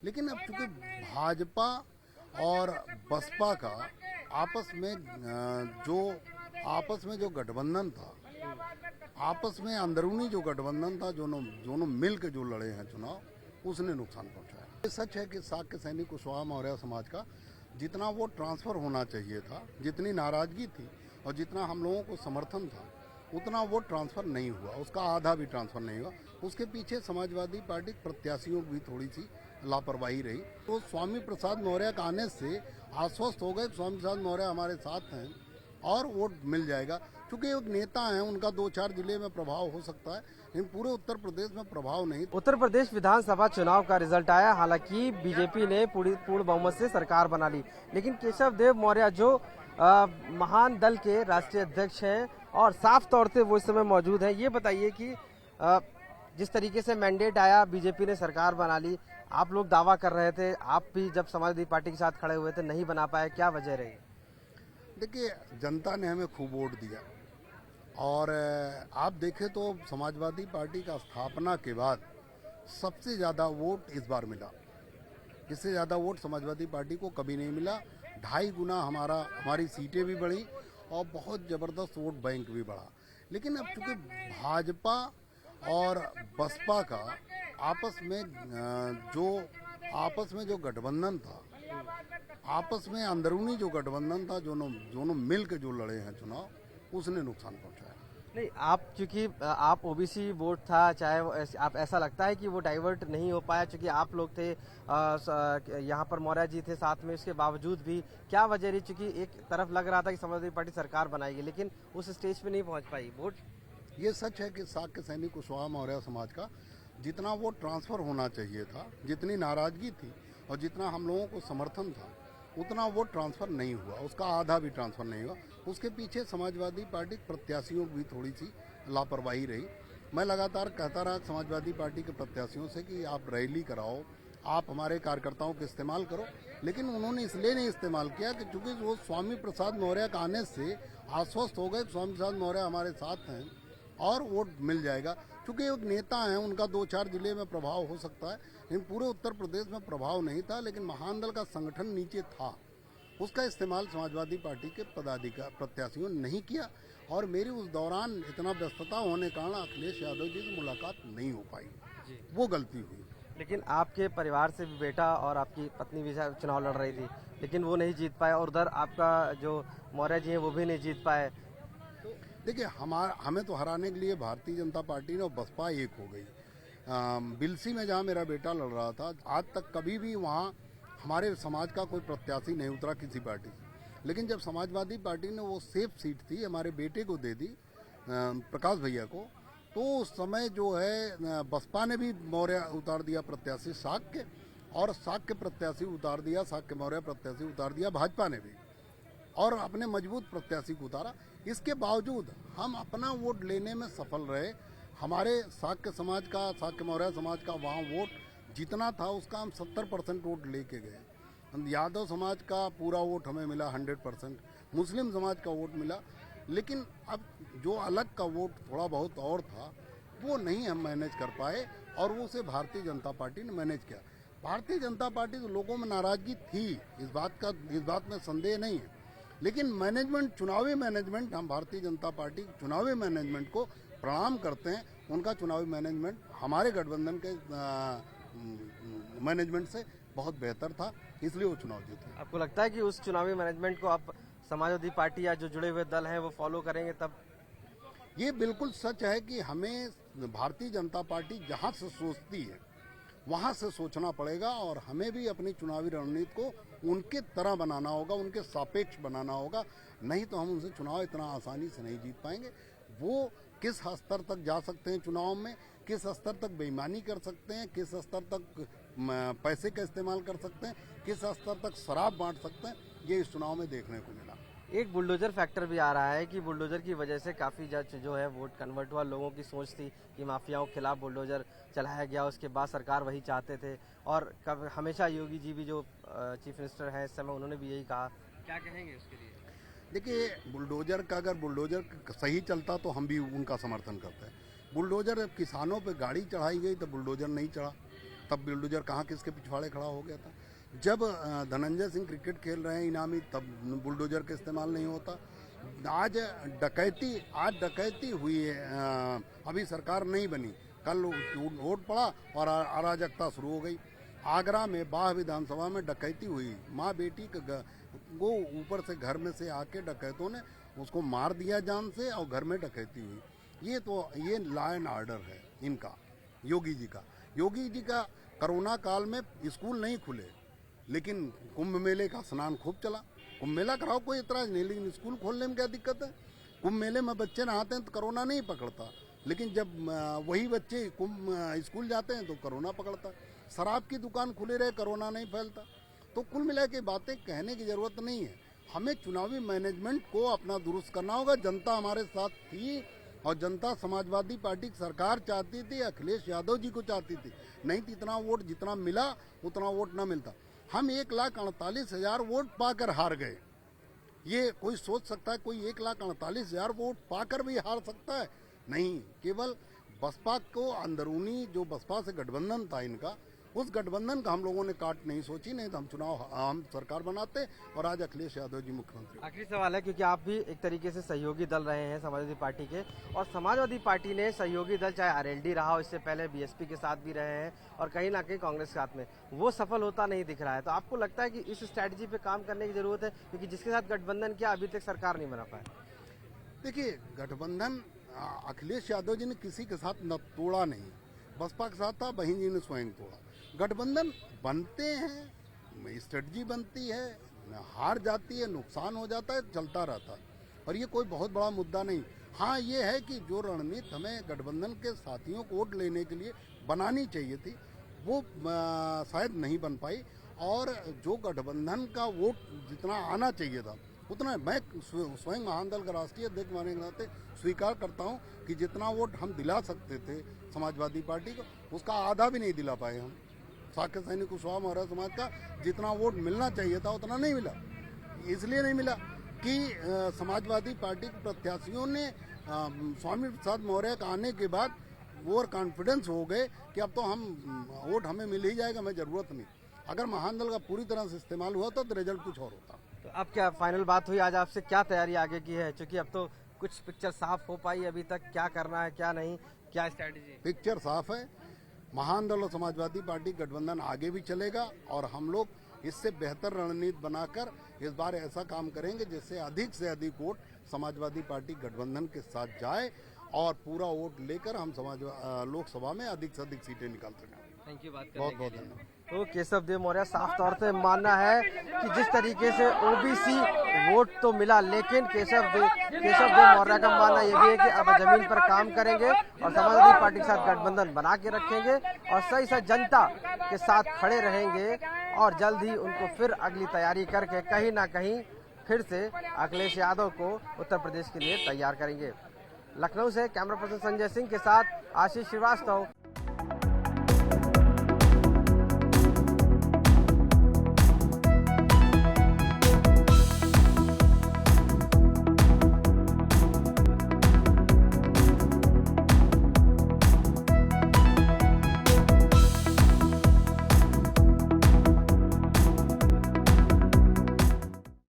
लेकिन अब चूंकि भाजपा और बसपा का आपस में जो गठबंधन था, आपस में अंदरूनी जो गठबंधन था, दोनों मिल के जो लड़े हैं चुनाव, उसने नुकसान पहुंचाया। ये सच है कि शाक्य सैनिक कुशवाहा मौर्य समाज का जितना वोट ट्रांसफर होना चाहिए था, जितनी नाराजगी थी और जितना हम लोगों को समर्थन था, उतना वोट ट्रांसफर नहीं हुआ, उसका आधा भी ट्रांसफर नहीं हुआ। उसके पीछे समाजवादी पार्टी प्रत्याशियों की भी थोड़ी सी लापरवाही रही। तो स्वामी प्रसाद मौर्य का आने से आश्वस्त हो गए, स्वामी प्रसाद मौर्य हमारे साथ हैं और वोट मिल जाएगा। क्योंकि एक नेता हैं, उनका 2-4 जिले में प्रभाव हो सकता है, लेकिन पूरे उत्तर प्रदेश में प्रभाव नहीं। उत्तर प्रदेश विधानसभा चुनाव का रिजल्ट आया। हालांकि बीजेपी ने पूर्ण बहुमत से सरकार बना ली, लेकिन केशव देव मौर्य जो महान दल के राष्ट्रीय अध्यक्ष हैं और साफ तौर से वो इस समय मौजूद हैं, ये बताइए कि जिस तरीके से मैंडेट आया, बीजेपी ने सरकार बना ली, आप लोग दावा कर रहे थे, आप भी जब समाजवादी पार्टी के साथ खड़े हुए थे, नहीं बना पाए, क्या वजह रही? देखिए, जनता ने हमें खूब वोट दिया और आप देखें तो समाजवादी पार्टी का स्थापना के बाद सबसे ज़्यादा वोट इस बार मिला। इससे ज़्यादा वोट समाजवादी पार्टी को कभी नहीं मिला। 2.5 गुना हमारी सीटें भी बढ़ी और बहुत ज़बरदस्त वोट बैंक भी बढ़ा। लेकिन अब चूंकि भाजपा और बसपा का आपस में जो गठबंधन था, आपस में अंदरूनी जो गठबंधन था, दोनों मिल के जो लड़े हैं चुनाव, उसने नुकसान पहुंचाया। नहीं, आप चूंकि आप ओबीसी वोट था, चाहे आप ऐसा लगता है कि वो डाइवर्ट नहीं हो पाया चूंकि आप लोग थे, यहाँ पर मौर्य जी थे साथ में, उसके बावजूद भी क्या वजह रही? चूंकि एक तरफ लग रहा था कि समाजवादी पार्टी सरकार बनाएगी, लेकिन उस स्टेज पे नहीं पहुंच पाई वोट। ये सच है कि शाक्य सैनिक कुशवाहा मौर्य समाज का जितना वोट ट्रांसफर होना चाहिए था, जितनी नाराजगी थी और जितना हम लोगों को समर्थन था, उतना वोट ट्रांसफर नहीं हुआ, उसका आधा भी ट्रांसफर नहीं हुआ। उसके पीछे समाजवादी पार्टी प्रत्याशियों की भी थोड़ी सी लापरवाही रही। मैं लगातार कहता रहा समाजवादी पार्टी के प्रत्याशियों से कि आप रैली कराओ, आप हमारे कार्यकर्ताओं को इस्तेमाल करो, लेकिन उन्होंने इसलिए नहीं इस्तेमाल किया कि चूंकि वो स्वामी प्रसाद मौर्य का आने से आश्वस्त हो गए, स्वामी प्रसाद मौर्य हमारे साथ हैं और वोट मिल जाएगा। क्योंकि एक नेता हैं, उनका 2-4 जिले में प्रभाव हो सकता है, लेकिन पूरे उत्तर प्रदेश में प्रभाव नहीं था। लेकिन महान दल का संगठन नीचे था, उसका इस्तेमाल समाजवादी पार्टी के प्रत्याशियों ने नहीं किया और मेरी उस दौरान इतना व्यस्तता होने के कारण अखिलेश यादव जी से मुलाकात नहीं हो पाई, वो गलती हुई। लेकिन आपके परिवार से भी बेटा और आपकी पत्नी भी चुनाव लड़ रही थी, लेकिन वो नहीं जीत पाए, और उधर आपका जो मौर्य जी है वो भी नहीं जीत पाए। देखिए, हमें तो हराने के लिए भारतीय जनता पार्टी ने और बसपा एक हो गई। बिलसी में जहाँ मेरा बेटा लड़ रहा था, आज तक कभी भी वहाँ हमारे समाज का कोई प्रत्याशी नहीं उतरा किसी पार्टी से। लेकिन जब समाजवादी पार्टी ने वो सेफ सीट थी हमारे बेटे को दे दी, प्रकाश भैया को, तो उस समय जो है बसपा ने भी मौर्य उतार दिया प्रत्याशी शाक्य, और शाक्य प्रत्याशी उतार दिया, शाक्य मौर्य प्रत्याशी उतार दिया भाजपा ने भी, और अपने मजबूत प्रत्याशी को उतारा। इसके बावजूद हम अपना वोट लेने में सफल रहे। हमारे शाक्य मौर्य समाज का वहाँ वोट जितना था उसका हम 70% वोट लेके गए। यादव समाज का पूरा वोट हमें मिला 100%, मुस्लिम समाज का वोट मिला। लेकिन अब जो अलग का वोट थोड़ा बहुत और था, वो नहीं हम मैनेज कर पाए और वो उसे भारतीय जनता पार्टी ने मैनेज किया। भारतीय जनता पार्टी तो लोगों में नाराजगी थी, इस बात में संदेह नहीं है, लेकिन मैनेजमेंट, चुनावी मैनेजमेंट, हम भारतीय जनता पार्टी चुनावी मैनेजमेंट को प्रणाम करते हैं। उनका चुनावी मैनेजमेंट हमारे गठबंधन के मैनेजमेंट से बहुत बेहतर था, इसलिए वो चुनाव जीते। आपको लगता है कि उस चुनावी मैनेजमेंट को आप समाजवादी पार्टी या जो जुड़े हुए दल हैं वो फॉलो करेंगे तब? ये बिल्कुल सच है कि हमें भारतीय जनता पार्टी जहां से सोचती है वहां से सोचना पड़ेगा और हमें भी अपनी चुनावी रणनीति को उनके तरह बनाना होगा, उनके सापेक्ष बनाना होगा, नहीं तो हम उनसे चुनाव इतना आसानी से नहीं जीत पाएंगे। वो किस स्तर तक जा सकते हैं चुनाव में, किस स्तर तक बेईमानी कर सकते हैं, किस स्तर तक पैसे का इस्तेमाल कर सकते हैं, किस स्तर तक शराब बांट सकते हैं, ये इस चुनाव में देखने को मिला। एक बुलडोजर फैक्टर भी आ रहा है कि बुलडोजर की वजह से काफ़ी जो है वोट कन्वर्ट हुआ। लोगों की सोच थी कि माफियाओं के खिलाफ बुलडोजर चलाया गया, उसके बाद सरकार वही चाहते थे, और हमेशा योगी जी भी जो चीफ मिनिस्टर हैं इस समय, उन्होंने भी यही कहा। क्या कहेंगे उसके लिए? देखिए, बुलडोजर का अगर बुलडोजर सही चलता तो हम भी उनका समर्थन करते हैं। बुलडोजर किसानों पे गाड़ी चढ़ाई गई तो बुलडोजर नहीं चढ़ा, तब बुलडोजर कहाँ किसके पिछवाड़े खड़ा हो गया था। जब धनंजय सिंह क्रिकेट खेल रहे हैं इनामी, तब बुलडोजर का इस्तेमाल नहीं होता। आज डकैती हुई है, अभी सरकार नहीं बनी, कल वोट पड़ा और अराजकता शुरू हो गई। आगरा में बाह विधानसभा में डकैती हुई, माँ बेटी को ऊपर से घर में से आके डकैतों ने उसको मार दिया जान से और घर में डकैती हुई। ये लॉ एंड ऑर्डर है इनका, योगी जी का। कोरोना काल में स्कूल नहीं खुले, लेकिन कुंभ मेले का स्नान खूब चला। कुंभ मेला कराओ, कोई इतराज नहीं, लेकिन स्कूल खोलने में क्या दिक्कत है। कुंभ मेले में बच्चे नहाते हैं तो कोरोना नहीं पकड़ता, लेकिन जब वही बच्चे स्कूल जाते हैं तो कोरोना पकड़ता। शराब की दुकान खुले रहे, कोरोना नहीं फैलता। तो कुल मिला के बातें कहने की जरूरत नहीं है। हमें चुनावी मैनेजमेंट को अपना दुरुस्त करना होगा। जनता हमारे साथ थी और जनता समाजवादी पार्टी की सरकार चाहती थी, अखिलेश यादव जी को चाहती थी। नहीं तो इतना वोट जितना मिला उतना वोट ना मिलता। हम 1,48,000 वोट पाकर हार गए। ये कोई सोच सकता है कोई 1,48,000 वोट पाकर भी हार सकता है? नहीं, केवल बसपा को अंदरूनी जो बसपा से गठबंधन था इनका, उस गठबंधन का हम लोगों ने काट नहीं सोची, नहीं तो हम सरकार बनाते और आज अखिलेश यादव जी मुख्यमंत्री। आखिरी सवाल है, क्योंकि आप भी एक तरीके से सहयोगी दल रहे हैं समाजवादी पार्टी के, और समाजवादी पार्टी ने सहयोगी दल चाहे आरएलडी रहा हो, इससे पहले बीएसपी के साथ भी रहे हैं और कहीं ना कहीं कांग्रेस के साथ में, वो सफल होता नहीं दिख रहा है। तो आपको लगता है कि इस स्ट्रैटेजी पे काम करने की जरूरत है, क्योंकि जिसके साथ गठबंधन किया अभी तक सरकार नहीं बना पाए? देखिए, गठबंधन अखिलेश यादव जी ने किसी के साथ न तोड़ा नहीं, बसपा के साथ था, बहन जी ने स्वयं तोड़ा। गठबंधन बनते हैं, स्ट्रेटजी बनती है, हार जाती है, नुकसान हो जाता है, चलता रहता है, और ये कोई बहुत बड़ा मुद्दा नहीं। हाँ, ये है कि जो रणनीति हमें गठबंधन के साथियों को वोट लेने के लिए बनानी चाहिए थी, वो शायद नहीं बन पाई, और जो गठबंधन का वोट जितना आना चाहिए था उतना, मैं स्वयं महान दल का राष्ट्रीय अध्यक्ष मानने के नाते स्वीकार करता हूं कि जितना वोट हम दिला सकते थे समाजवादी पार्टी को, उसका आधा भी नहीं दिला पाए हम। साक्य सैनिक कुशवाहा मौर्य समाज का जितना वोट मिलना चाहिए था उतना नहीं मिला। इसलिए नहीं मिला कि समाजवादी पार्टी के प्रत्याशियों ने स्वामी प्रसाद मौर्य का आने के बाद ओवर कॉन्फिडेंस हो गए कि अब तो वोट हमें मिल ही जाएगा, हमें जरूरत नहीं। अगर महान दल का पूरी तरह से इस्तेमाल हुआ तो रिजल्ट कुछ और होता। तो अब क्या फाइनल बात हुई आज आपसे, क्या तैयारी आगे की है? क्योंकि अब तो कुछ पिक्चर साफ हो पाई, अभी तक क्या करना है क्या नहीं, क्या स्ट्रैटेजी? पिक्चर साफ है, महान दल और समाजवादी पार्टी गठबंधन आगे भी चलेगा, और हम लोग इससे बेहतर रणनीति बनाकर इस बार ऐसा काम करेंगे जिससे अधिक से अधिक वोट समाजवादी पार्टी गठबंधन के साथ जाए और पूरा वोट लेकर हम लोकसभा में अधिक से अधिक सीटें निकाल सकें। Thank you. बहुत बहुत धन्यवाद। तो केशव देव मौर्य साफ तौर से मानना है कि जिस तरीके से ओबीसी वोट तो मिला, लेकिन केशव देव मौर्य का मानना यह भी है कि अब जमीन पर काम करेंगे और समाजवादी पार्टी के साथ गठबंधन बना के रखेंगे और सही से जनता के साथ खड़े रहेंगे, और जल्द ही उनको फिर अगली तैयारी करके कहीं ना कहीं फिर से अखिलेश यादव को उत्तर प्रदेश के लिए तैयार करेंगे। लखनऊ से कैमरा पर्सन संजय सिंह के साथ आशीष श्रीवास्तव।